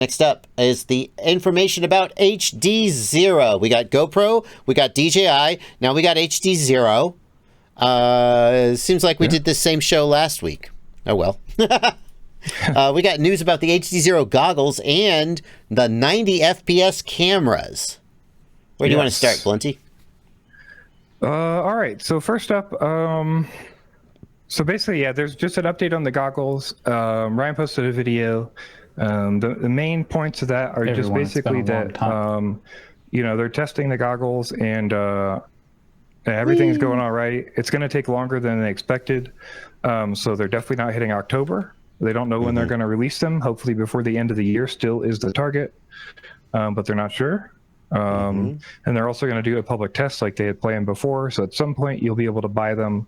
Next up is the information about HDZero. We got GoPro, we got DJI, now we got HDZero. It seems like we did the same show last week. Oh well. We got news about the HDZero goggles and the 90 FPS cameras. Where do you want to start, Blunty? All right. So first up, so basically, there's just an update on the goggles. Ryan posted a video. The main points of that are just basically that, they're testing the goggles and everything's going all right. It's going to take longer than they expected. So they're definitely not hitting October. They don't know when they're going to release them. Hopefully before the end of the year still is the target, but they're not sure. And they're also going to do a public test like they had planned before. So at some point you'll be able to buy them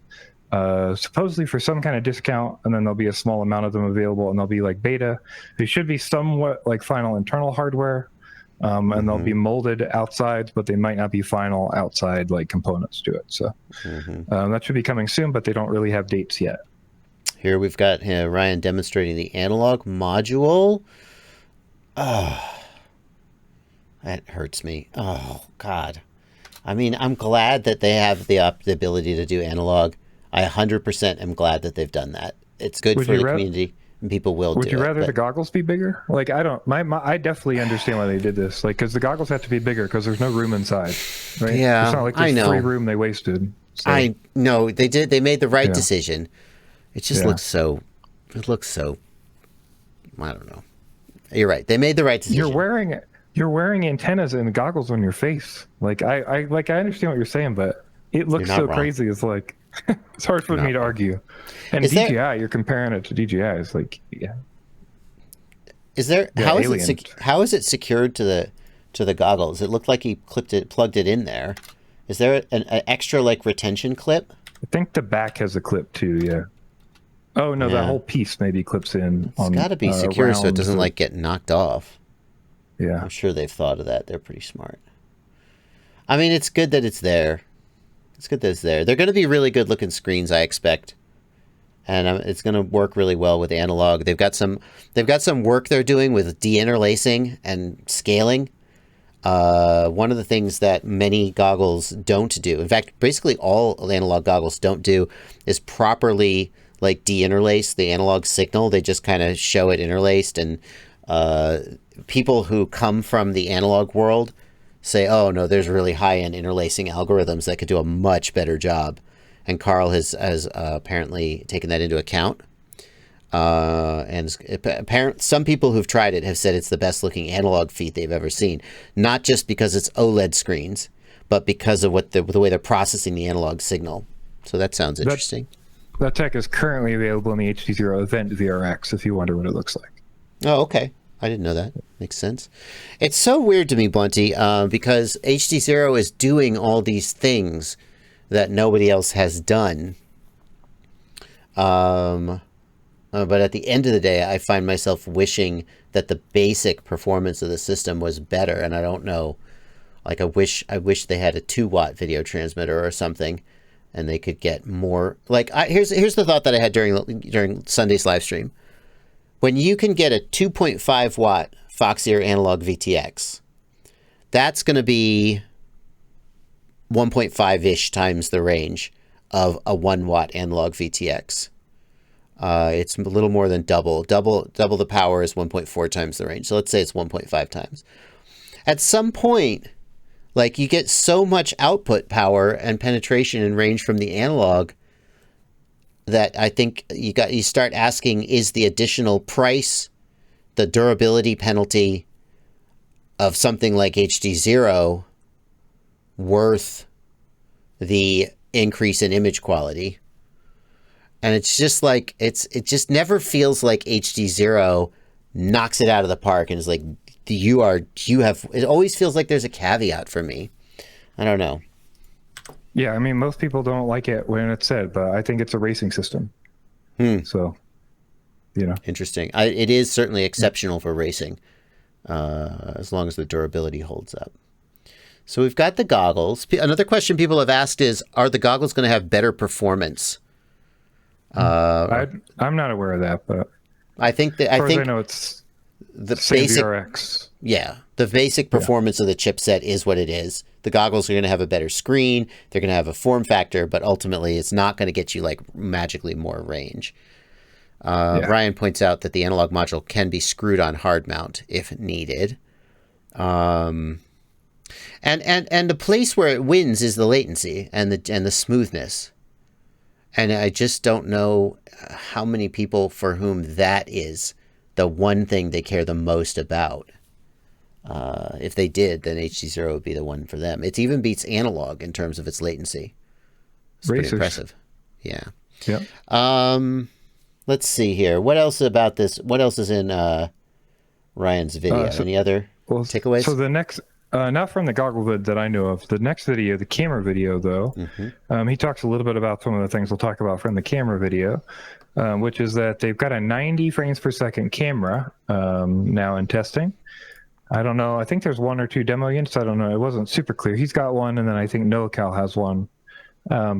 supposedly for some kind of discount, and then there'll be a small amount of them available, and they'll be like beta. They should be somewhat like final internal hardware, and they'll be molded outside, but they might not be final outside like components to it. So that should be coming soon, but they don't really have dates yet. Here we've got Ryan demonstrating the analog module. Oh, that hurts me. Oh, God. I mean, I'm glad that they have the ability to do analog. I 100% am glad that they've done that. It's good for the community, and people will do it. Would you rather the goggles be bigger? Like, I don't. I definitely understand why they did this. Like, because the goggles have to be bigger because there's no room inside, right? Yeah, it's not like there's free room they wasted. So. I know they did. They made the right decision. It just looks so. It looks so. I don't know. You're right. They made the right decision. You're wearing antennas and goggles on your face. Like I understand what you're saying, but it looks so crazy. It's like it's hard for me to argue. And DJI, you're comparing it to DJI. It's like, Is there how is it secured to the goggles? It looked like he plugged it in there. Is there an extra like retention clip? I think the back has a clip too. Yeah. Oh no, that whole piece maybe clips in. It's got to be secure so it doesn't like get knocked off. Yeah, I'm sure they've thought of that. They're pretty smart. I mean, it's good that it's there. It's good that it's there. They're going to be really good looking screens, I expect, and it's going to work really well with analog. They've got some work they're doing with deinterlacing and scaling. One of the things that many goggles don't do, in fact, basically all analog goggles don't do, is properly like deinterlace the analog signal. They just kind of show it interlaced, and people who come from the analog world say, oh no, there's really high-end interlacing algorithms that could do a much better job. And Carl has apparently taken that into account. And some people who've tried it have said it's the best looking analog feed they've ever seen. Not just because it's OLED screens, but because of the way they're processing the analog signal. So that sounds interesting. That tech is currently available in the HDZero Event VRX if you wonder what it looks like. Oh, okay. I didn't know that. Makes sense. It's so weird to me, Blunty, because HDZero is doing all these things that nobody else has done. But at the end of the day, I find myself wishing that the basic performance of the system was better, and I don't know. Like I wish they had a 2-watt video transmitter or something, and they could get more. Like here's the thought that I had during Sunday's live stream. When you can get a 2.5 watt Foxeer analog VTX, that's going to be 1.5-ish times the range of a 1 watt analog VTX. It's a little more than double the power is 1.4 times the range. So let's say it's 1.5 times. At some point, like you get so much output power and penetration and range from the analog that I think you start asking, is the additional price, the durability penalty of something like HDZero worth the increase in image quality? And it's just like it just never feels like HDZero knocks it out of the park and is like it always feels like there's a caveat for me. I don't know. Yeah, I mean, most people don't like it when it's said, but I think it's a racing system. So, Interesting. It is certainly exceptional for racing, as long as the durability holds up. So we've got the goggles. Another question people have asked is, are the goggles going to have better performance? I'm not aware of that, but I think I know it's the Same basic VRX. Yeah, the basic performance of the chipset is what it is. The goggles are going to have a better screen. They're going to have a form factor, but ultimately it's not going to get you like magically more range. Ryan points out that the analog module can be screwed on hard mount if needed. And the place where it wins is the latency and the smoothness. And I just don't know how many people for whom that is the one thing they care the most about. If they did, then HDZero would be the one for them. It even beats analog in terms of its latency. It's pretty impressive. Yeah. Let's see here. What else about this? What else is in Ryan's video? Any other takeaways? So the next, not from the goggle vid that I know of, the next video, the camera video, though, he talks a little bit about some of the things we'll talk about from the camera video, which is that they've got a 90 frames per second camera now in testing. I don't know. I think there's one or two demo units. I don't know. It wasn't super clear. He's got one, and then I think NoCal has one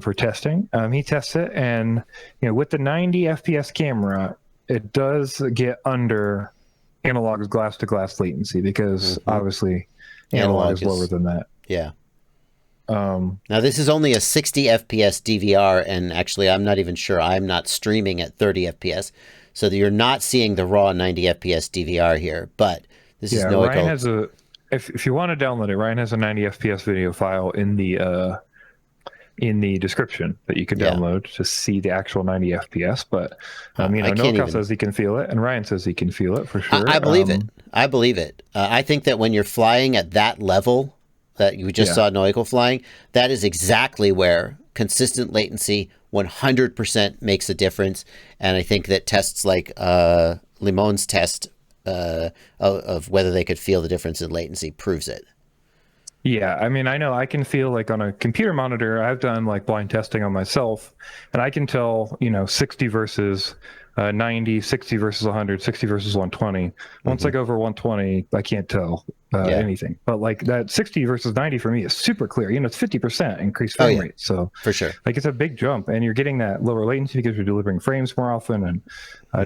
for testing. He tests it, and with the 90 FPS camera, it does get under analog's glass-to-glass latency because obviously analog is lower than that. Yeah. Now this is only a 60 FPS DVR, and actually I'm not even sure. I'm not streaming at 30 FPS, so that you're not seeing the raw 90 FPS DVR here, but this is no. Ryan has a. If you want to download it, Ryan has a 90 FPS video file in the description that you can download to see the actual 90 FPS. But NoCal says he can feel it, and Ryan says he can feel it for sure. I believe it. I believe it. I think that when you're flying at that level that you just saw NoCal flying, that is exactly where consistent latency 100% makes a difference. And I think that tests like Limon's test of whether they could feel the difference in latency proves it. Yeah, I mean, I know I can feel like on a computer monitor, I've done like blind testing on myself, and I can tell, 60 versus 90, 60 versus 100, 60 versus 120. Once I go over 120, I can't tell anything. But like that 60 versus 90 for me is super clear. It's 50% increased frame rate. So for sure, like it's a big jump, and you're getting that lower latency because you're delivering frames more often, and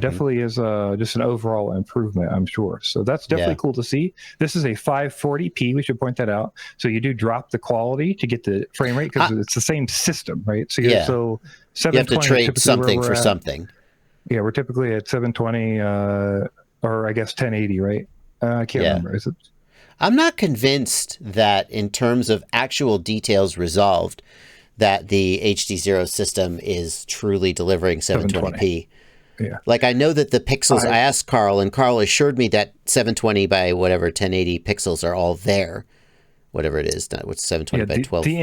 definitely is just an overall improvement, I'm sure. So that's definitely cool to see. This is a 540p. We should point that out. So you do drop the quality to get the frame rate because it's the same system, right? So so 720 you have to trade something for something. Yeah, we're typically at 720 or I guess 1080, right? I can't remember. Is it? I'm not convinced that in terms of actual details resolved, that the HDZero system is truly delivering 720p. Yeah. Like I know that the pixels, I asked Carl, and Carl assured me that 720 by whatever 1080 pixels are all there. Whatever it is, what's 720 by 12. The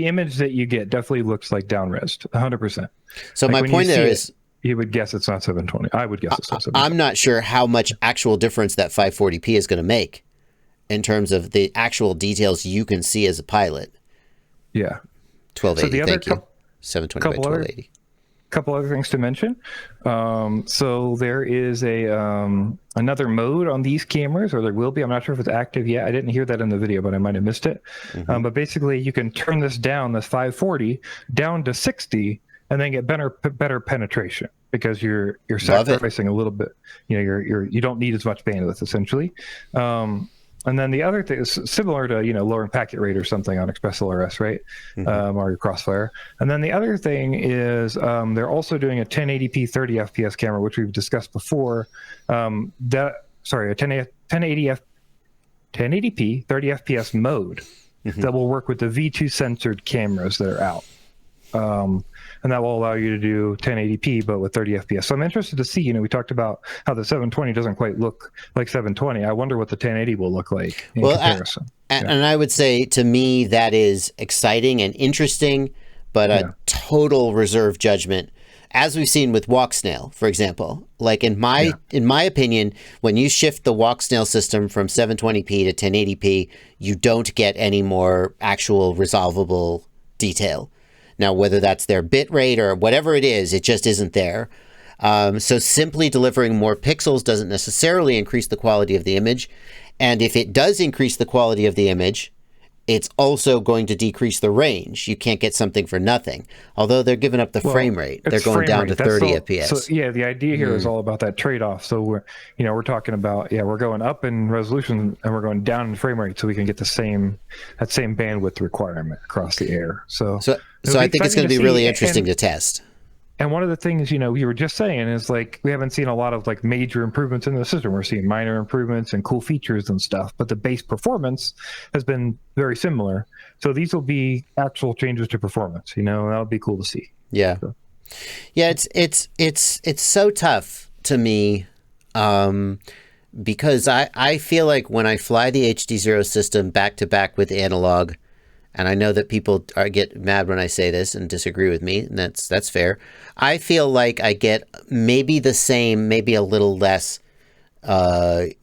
image that you get definitely looks like down-resed, 100%. So my point there is, you would guess it's not 720. I would guess it's not 720. I'm not sure how much actual difference that 540p is going to make in terms of the actual details you can see as a pilot. Yeah. 1280, thank you. 720 by 1280. Couple other things to mention. So there is another mode on these cameras, or there will be. I'm not sure if it's active yet. I didn't hear that in the video, but I might have missed it. But basically, you can turn this 540 down to 60, and then get better penetration because you're sacrificing a little bit. You don't need as much bandwidth essentially. And then the other thing is similar to, lowering packet rate or something on ExpressLRS, right? Or your Crossfire. And then the other thing is they're also doing a 1080p 30 FPS camera, which we've discussed before. A 1080p 30 FPS mode that will work with the V2 censored cameras that are out. And that will allow you to do 1080p, but with 30 FPS. So I'm interested to see, we talked about how the 720 doesn't quite look like 720. I wonder what the 1080 will look like in comparison. And I would say, to me, that is exciting and interesting, but a total reserve judgment, as we've seen with Walksnail, for example. Like in my opinion, when you shift the Walksnail system from 720p to 1080p, you don't get any more actual resolvable detail. Now, whether that's their bit rate or whatever it is, it just isn't there. So simply delivering more pixels doesn't necessarily increase the quality of the image. And if it does increase the quality of the image, it's also going to decrease the range. You can't get something for nothing. Although they're giving up the frame rate. They're going down to 30 FPS. So yeah, the idea here is all about that trade-off. So we're talking about, we're going up in resolution and we're going down in frame rate so we can get that same bandwidth requirement across the air. So I think it's going to be really interesting to test. And one of the things, you were just saying is like, we haven't seen a lot of like major improvements in the system. We're seeing minor improvements and cool features and stuff, but the base performance has been very similar. So these will be actual changes to performance, that'll be cool to see. Yeah. So. Yeah. It's so tough to me. Because I feel like when I fly the HDZero system back to back with analog, and I know that people get mad when I say this and disagree with me, and that's fair. I feel like I get maybe the same, maybe a little less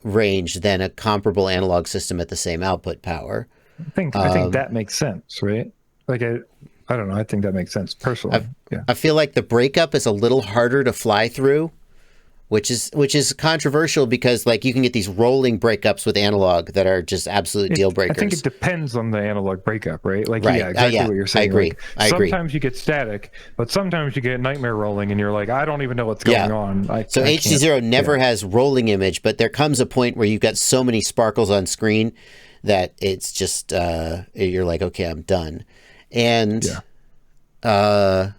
range than a comparable analog system at the same output power. I think that makes sense, right? Like I don't know. I think that makes sense personally. I feel like the breakup is a little harder to fly through. Which is controversial because like you can get these rolling breakups with analog that are just absolute deal breakers. I think it depends on the analog breakup, right? Like right. Yeah, exactly what you're saying. I agree. Like, I agree. Sometimes you get static, but sometimes you get nightmare rolling, and you're like, I don't even know what's going on. So HDZero never has rolling image, but there comes a point where you've got so many sparkles on screen that it's just you're like, okay, I'm done. And I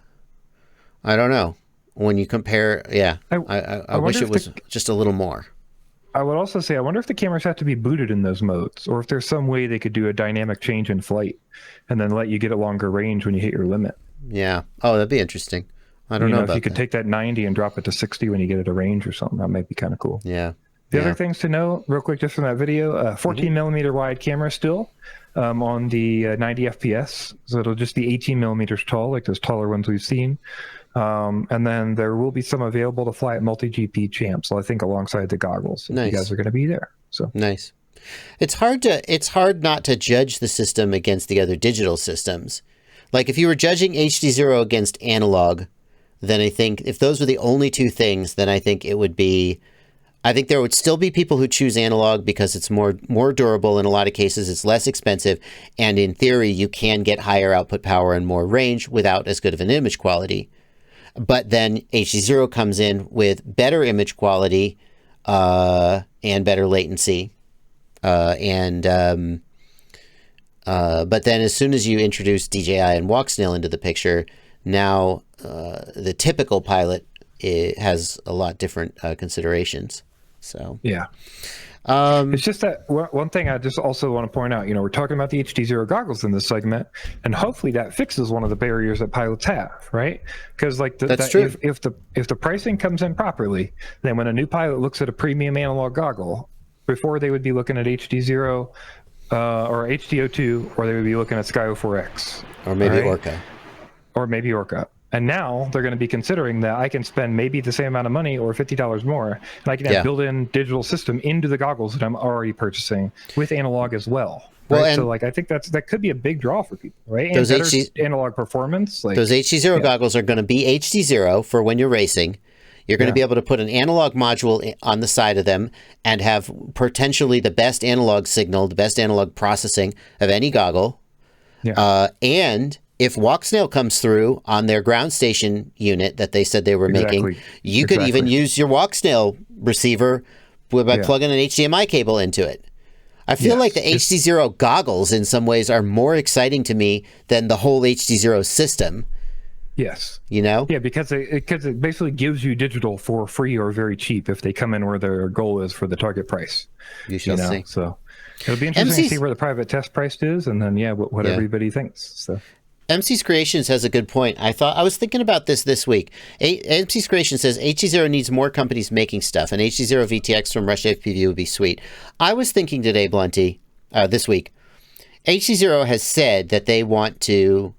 don't know. When you compare, I wish it was just a little more. I would also say, I wonder if the cameras have to be booted in those modes, or if there's some way they could do a dynamic change in flight and then let you get a longer range when you hit your limit. Yeah. Oh, that'd be interesting. I don't know about if you could take that 90 and drop it to 60 when you get at a range or something, that might be kind of cool. Yeah. The other things to know, real quick, just from that video, 14 millimeter wide camera still on the 90 FPS. So it'll just be 18 millimeters tall, like those taller ones we've seen. And then there will be some available to fly at MultiGP Champs, so I think alongside the goggles. Nice. You guys are going to be there. So nice. It's hard not to judge the system against the other digital systems. Like if you were judging HDZero against analog, then I think if those were the only two things, then I think there would still be people who choose analog because it's more durable in a lot of cases. It's less expensive. And in theory, you can get higher output power and more range without as good of an image quality. But then HDZero comes in with better image quality and better latency. But then as soon as you introduce DJI and Walksnail into the picture, now the typical pilot has a lot different considerations. So yeah. It's just that one thing I just also want to point out, we're talking about the HDZero goggles in this segment, and hopefully that fixes one of the barriers that pilots have, right? Because like that's true. If the pricing comes in properly, then when a new pilot looks at a premium analog goggle, before they would be looking at HDZero or HDO2, or they would be looking at Skyo 4X. Or maybe Orca. Or maybe Orca. And now they're going to be considering that I can spend maybe the same amount of money or $50 more, and I can have built-in digital system into the goggles that I'm already purchasing with analog as well. Right? Well, so like I think that could be a big draw for people, right? And those better analog performance. Like, those HDZero goggles are going to be HDZero for when you're racing. You're going to be able to put an analog module on the side of them and have potentially the best analog signal, the best analog processing of any goggle. Yeah. And if Walksnail comes through on their ground station unit that they said they were making, you could even use your Walksnail receiver by plugging an HDMI cable into it. I feel like the HDZero goggles in some ways are more exciting to me than the whole HDZero system. Yes. Yeah, because it basically gives you digital for free or very cheap if they come in where their goal is for the target price. You shall see. So it'll be interesting to see where the private test price is, and then what everybody thinks. So. MC's Creations has a good point. I was thinking about this week. MC's Creations says HDZero needs more companies making stuff, and HDZero VTX from Rush FPV would be sweet. I was thinking today, Blunty, this week, HDZero has said that they want to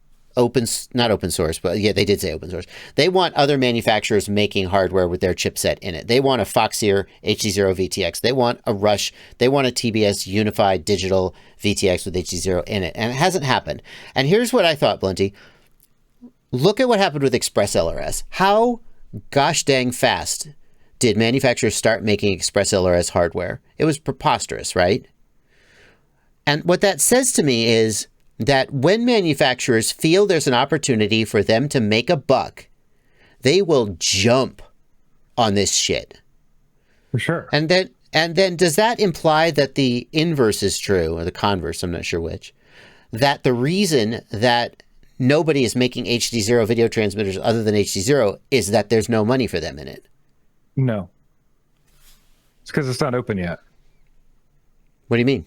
not open source, but yeah, they did say open source. They want other manufacturers making hardware with their chipset in it. They want a Foxier HDZero VTX. They want a Rush. They want a TBS unified digital VTX with HDZero in it. And it hasn't happened. And here's what I thought, Blunty. Look at what happened with Express LRS. How gosh dang fast did manufacturers start making Express LRS hardware? It was preposterous, right? And what that says to me is that when manufacturers feel there's an opportunity for them to make a buck, they will jump on this shit. For sure. And then does that imply that the inverse is true, or the converse, I'm not sure which, that the reason that nobody is making HDZero video transmitters other than HDZero is that there's no money for them in it? No. It's because it's not open yet. What do you mean?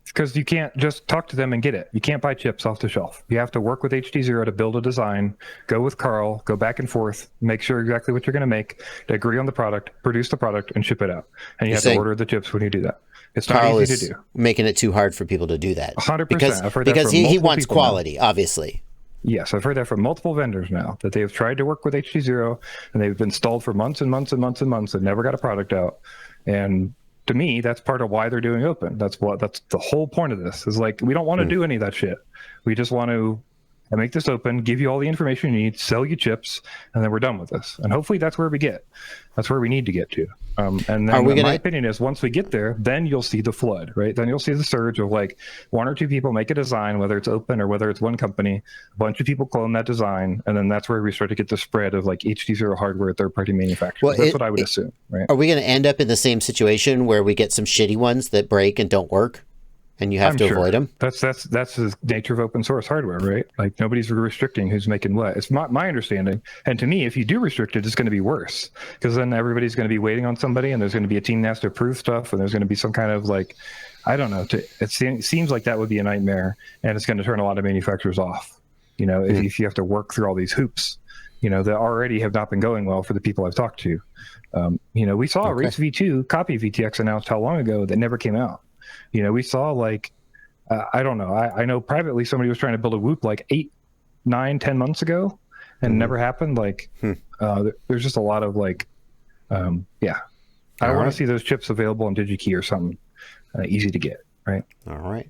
It's because you can't just talk to them and get it. You can't buy chips off the shelf. You have to work with HDZero to build a design, go with Carl, go back and forth, make sure exactly what you're going to make, to agree on the product, produce the product, and ship it out. And you have to order the chips when you do that. It's not Carl easy to do. Making it too hard for people to do that. 100%. Because he wants quality, obviously. Yes, I've heard that from multiple vendors now, that they've tried to work with HDZero, and they've been stalled for months and months and months and months and never got a product out. And to me, that's part of why they're doing open. That's the whole point of this, is like, we don't want to do any of that shit. We just want to make this open, give you all the information you need, sell you chips, and then we're done with this. And hopefully that's where we get. That's where we need to get to. And then my opinion is, once we get there, then you'll see the flood, right? Then you'll see the surge of like one or two people make a design, whether it's open or whether it's one company, a bunch of people clone that design, and then that's where we start to get the spread of like HDZero hardware at third-party manufacturers. Well, that's what I would assume, right? Are we going to end up in the same situation where we get some shitty ones that break and don't work, and you have to avoid them? That's the nature of open source hardware, right? Like, nobody's restricting who's making what. It's my understanding. And to me, if you do restrict it, it's going to be worse, because then everybody's going to be waiting on somebody, and there's going to be a team that has to approve stuff, and there's going to be some kind of like, I don't know. It seems like that would be a nightmare, and it's going to turn a lot of manufacturers off. You know, if you have to work through all these hoops, you know, that already have not been going well for the people I've talked to. You know, we saw Race V2 copy VTX announced how long ago that never came out. You know, we saw like, I don't know. I know privately somebody was trying to build a Whoop like 8, 9, 10 months ago, and it never happened. Like, there's just a lot of like, I want to see those chips available on DigiKey or something easy to get, right? All right.